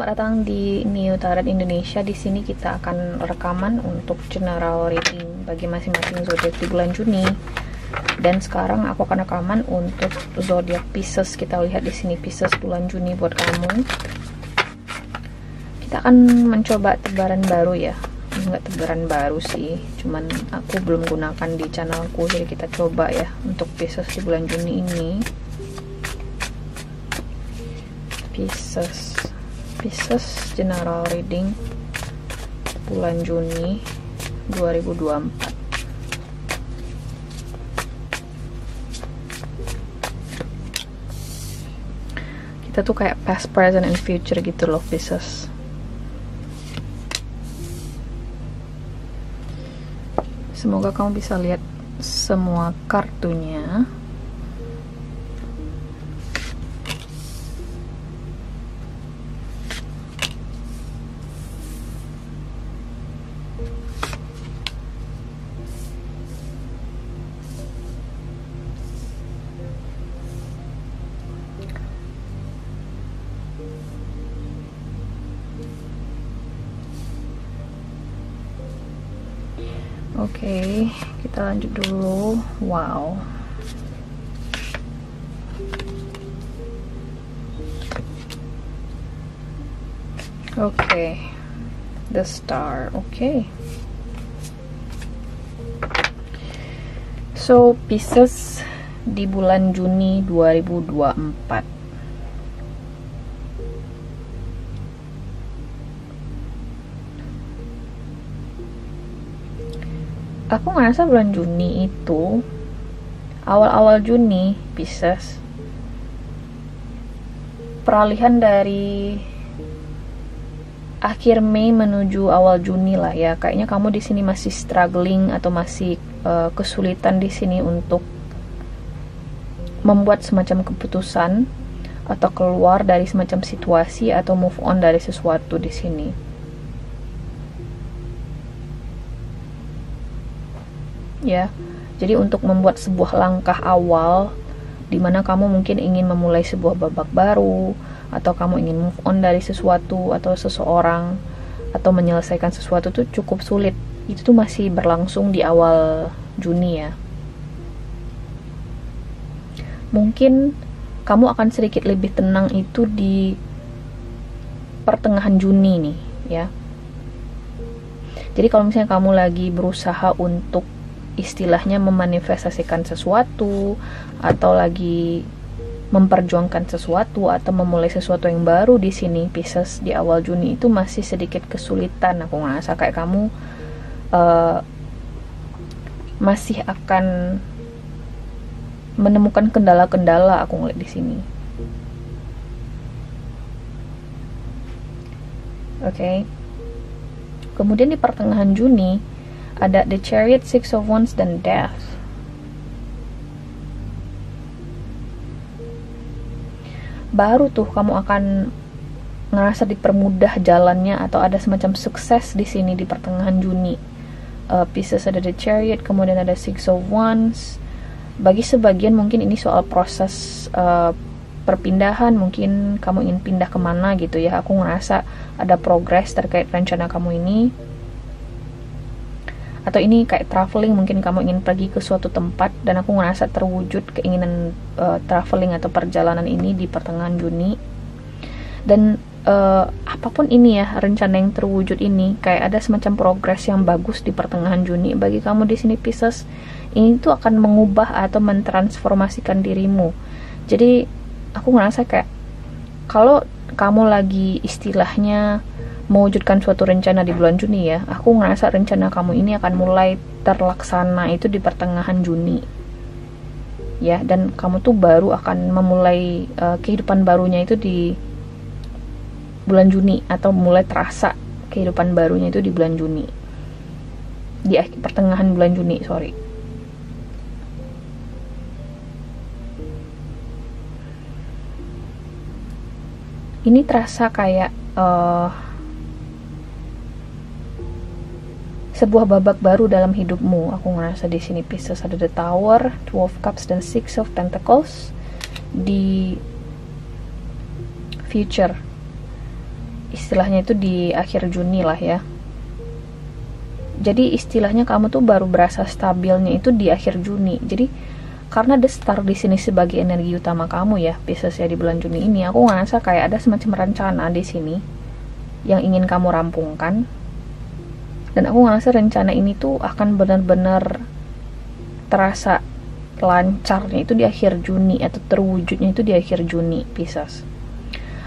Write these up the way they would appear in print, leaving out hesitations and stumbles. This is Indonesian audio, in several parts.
Selamat datang di New Tarot Indonesia. Di sini kita akan rekaman untuk general reading bagi masing-masing zodiak di bulan Juni. Dan sekarang aku akan rekaman untuk zodiak Pisces. Kita lihat di sini Pisces bulan Juni buat kamu. Kita akan mencoba tebaran baru ya. Enggak tebaran baru sih, cuman aku belum gunakan di channelku, jadi kita coba ya untuk Pisces di bulan Juni ini. Pisces general reading bulan Juni 2024. Kita tuh kayak past, present, and future gitu loh Pisces. Semoga kamu bisa lihat semua kartunya. Oke, kita lanjut dulu. Wow. Oke. The Star. Oke. So, Pisces di bulan Juni 2024. Aku ngerasa bulan Juni itu, awal-awal Juni, Pisces, peralihan dari akhir Mei menuju awal Juni lah ya. Kayaknya kamu di sini masih struggling atau masih kesulitan di sini untuk membuat semacam keputusan atau keluar dari semacam situasi atau move on dari sesuatu di sini. Ya, jadi untuk membuat sebuah langkah awal di mana kamu mungkin ingin memulai sebuah babak baru, atau kamu ingin move on dari sesuatu atau seseorang, atau menyelesaikan sesuatu tuh cukup sulit. Itu tuh masih berlangsung di awal Juni ya. Mungkin kamu akan sedikit lebih tenang itu di pertengahan Juni nih ya. Jadi kalau misalnya kamu lagi berusaha untuk istilahnya memanifestasikan sesuatu, atau lagi memperjuangkan sesuatu atau memulai sesuatu yang baru di sini Pisces di awal Juni itu masih sedikit kesulitan. Aku ngerasa kayak kamu masih akan menemukan kendala-kendala, aku ngeliat di sini. Oke. Kemudian di pertengahan Juni ada The Chariot, Six of Wands, dan Death. Baru tuh kamu akan ngerasa dipermudah jalannya atau ada semacam sukses di sini di pertengahan Juni. Pisces ada The Chariot, kemudian ada Six of Wands. Bagi sebagian mungkin ini soal proses perpindahan, mungkin kamu ingin pindah kemana gitu ya. Aku ngerasa ada progres terkait rencana kamu ini. Atau ini kayak traveling, mungkin kamu ingin pergi ke suatu tempat dan aku ngerasa terwujud keinginan traveling atau perjalanan ini di pertengahan Juni. Dan apapun ini ya, rencana yang terwujud ini, kayak ada semacam progres yang bagus di pertengahan Juni bagi kamu di sini Pisces. Ini tuh akan mengubah atau mentransformasikan dirimu. Jadi aku ngerasa kayak kalau kamu lagi istilahnya mewujudkan suatu rencana di bulan Juni ya, aku ngerasa rencana kamu ini akan mulai terlaksana itu di pertengahan Juni ya, dan kamu tuh baru akan memulai kehidupan barunya itu di bulan Juni, atau mulai terasa kehidupan barunya itu di bulan Juni, di pertengahan bulan Juni, sorry. Ini terasa kayak sebuah babak baru dalam hidupmu. Aku ngerasa di sini Pisces ada The Tower, Two of Cups, dan Six of Pentacles di future. istilahnya itu di akhir Juni lah ya. Jadi istilahnya kamu tuh baru berasa stabilnya itu di akhir Juni. Jadi karena the star di sini sebagai energi utama kamu ya, Pisces ya, di bulan Juni ini aku ngerasa kayak ada semacam rencana di sini yang ingin kamu rampungkan. Dan aku ngerasa rencana ini tuh akan benar-benar terasa lancarnya itu di akhir Juni, atau terwujudnya itu di akhir Juni, Pisces.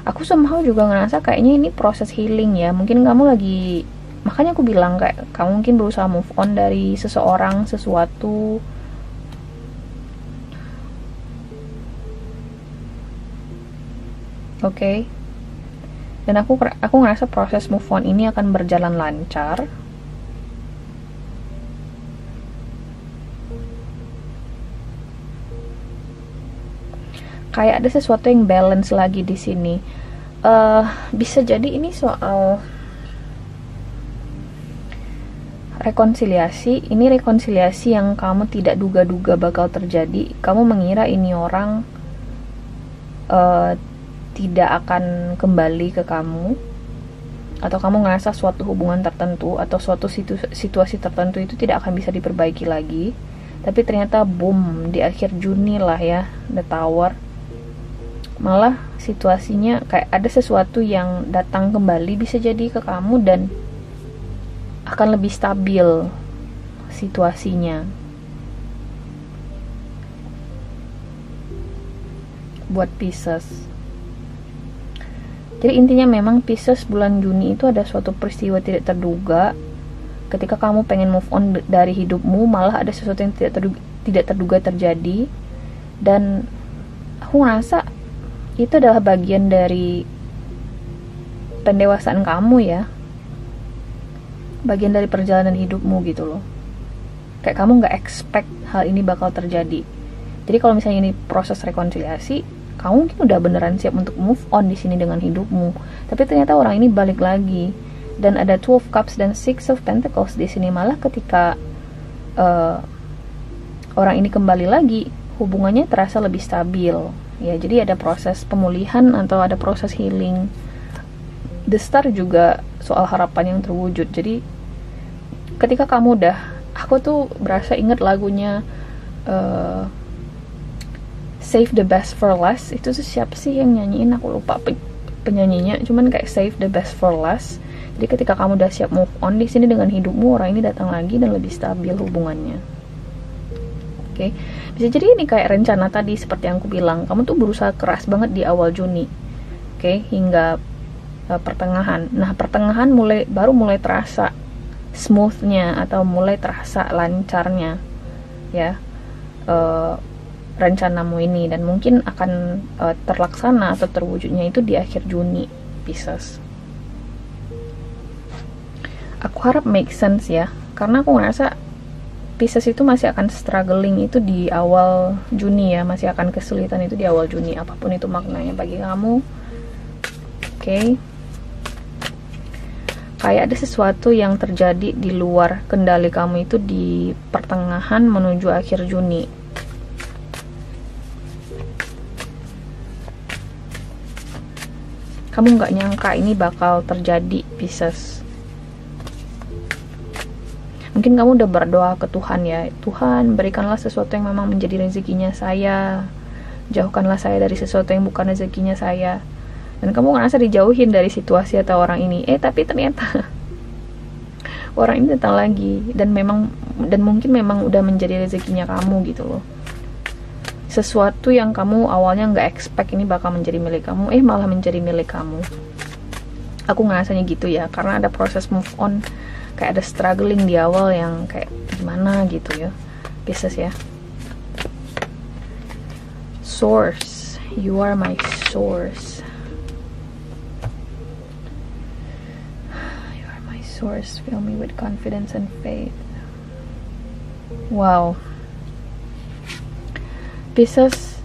Aku somehow juga ngerasa kayaknya ini proses healing ya. Mungkin kamu lagi, makanya aku bilang kayak kamu mungkin berusaha move on dari seseorang, sesuatu. Oke. Dan aku ngerasa proses move on ini akan berjalan lancar. Kayak ada sesuatu yang balance lagi di sini. Bisa jadi ini soal rekonsiliasi. Ini rekonsiliasi yang kamu tidak duga-duga bakal terjadi. Kamu mengira ini orang tidak akan kembali ke kamu, atau kamu ngerasa suatu hubungan tertentu atau suatu situasi tertentu itu tidak akan bisa diperbaiki lagi. Tapi ternyata boom, di akhir Juni lah ya, The Tower, malah situasinya kayak ada sesuatu yang datang kembali bisa jadi ke kamu dan akan lebih stabil situasinya. Buat Pisces. Jadi intinya memang Pisces bulan Juni itu ada suatu peristiwa tidak terduga. Ketika kamu pengen move on dari hidupmu, malah ada sesuatu yang tidak terduga terjadi. Dan aku ngerasa itu adalah bagian dari pendewasaan kamu ya, bagian dari perjalanan hidupmu gitu loh. Kayak kamu gak expect hal ini bakal terjadi. Jadi kalau misalnya ini proses rekonsiliasi, kamu mungkin udah beneran siap untuk move on di sini dengan hidupmu, tapi ternyata orang ini balik lagi. Dan ada Two of Cups dan Six of Pentacles di sini. Malah ketika orang ini kembali lagi, hubungannya terasa lebih stabil ya. Jadi ada proses pemulihan atau ada proses healing. The Star juga soal harapan yang terwujud. Jadi ketika kamu udah, aku tuh berasa inget lagunya Save the Best for Last. Itu tuh siapa sih yang nyanyiin, aku lupa penyanyinya, cuman kayak Save the Best for Last. Jadi ketika kamu udah siap move on di sini dengan hidupmu, orang ini datang lagi dan lebih stabil hubungannya. Oke. Bisa jadi ini kayak rencana tadi seperti yang aku bilang, kamu tuh berusaha keras banget di awal Juni. Oke, hingga pertengahan. Nah, pertengahan baru mulai terasa smoothnya atau mulai terasa lancarnya ya rencanamu ini, dan mungkin akan terlaksana atau terwujudnya itu di akhir Juni, Pisces. Aku harap make sense ya, karena aku ngerasa Pisces itu masih akan struggling itu di awal Juni ya, masih akan kesulitan itu di awal Juni, apapun itu maknanya bagi kamu. Oke. Kayak ada sesuatu yang terjadi di luar kendali kamu itu di pertengahan menuju akhir Juni. Kamu nggak nyangka ini bakal terjadi, Pisces. Mungkin kamu udah berdoa ke Tuhan ya, Tuhan berikanlah sesuatu yang memang menjadi rezekinya saya, jauhkanlah saya dari sesuatu yang bukan rezekinya saya. Dan kamu ngerasa dijauhin dari situasi atau orang ini, tapi ternyata orang ini datang lagi, dan mungkin memang udah menjadi rezekinya kamu gitu loh. Sesuatu yang kamu awalnya nggak expect ini bakal menjadi milik kamu, malah menjadi milik kamu. Aku ngerasanya gitu ya, karena ada proses move on, kayak ada struggling di awal yang kayak gimana gitu ya, Pisces ya. Source, you are my source. You are my source, fill me with confidence and faith. Wow, Pisces,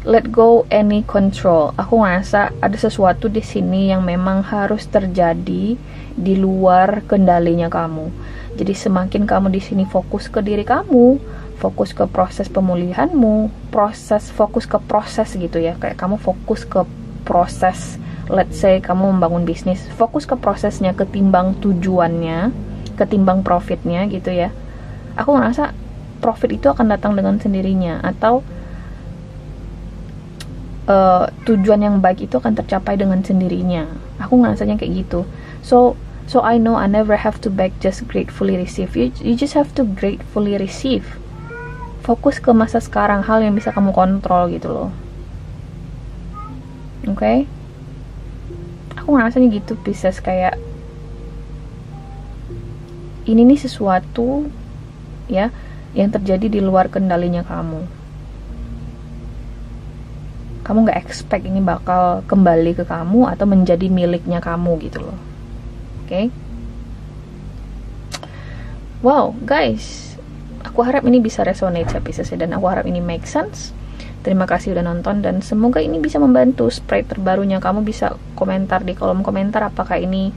let go any control. Aku ngerasa ada sesuatu di sini yang memang harus terjadi di luar kendalinya kamu. Jadi semakin kamu di sini fokus ke diri kamu, fokus ke proses pemulihanmu, fokus ke proses gitu ya. Kayak kamu fokus ke proses let's say kamu membangun bisnis, fokus ke prosesnya ketimbang tujuannya, ketimbang profitnya gitu ya. Aku ngerasa profit itu akan datang dengan sendirinya, atau tujuan yang baik itu akan tercapai dengan sendirinya. Aku ngerasanya kayak gitu. So I know I never have to beg, just gratefully receive. You just have to gratefully receive. Fokus ke masa sekarang, hal yang bisa kamu kontrol gitu loh. Oke? Aku ngerasanya gitu, Pisces, kayak ini nih sesuatu ya yang terjadi di luar kendalinya kamu. Kamu gak expect ini bakal kembali ke kamu atau menjadi miliknya kamu gitu loh. Oke? Wow, guys, aku harap ini bisa resonate ya, Pisces, dan aku harap ini make sense. Terima kasih udah nonton, dan semoga ini bisa membantu spread terbarunya. Kamu bisa komentar di kolom komentar apakah ini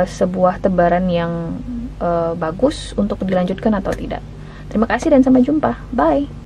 sebuah tebaran yang bagus untuk dilanjutkan atau tidak. Terima kasih dan sampai jumpa. Bye.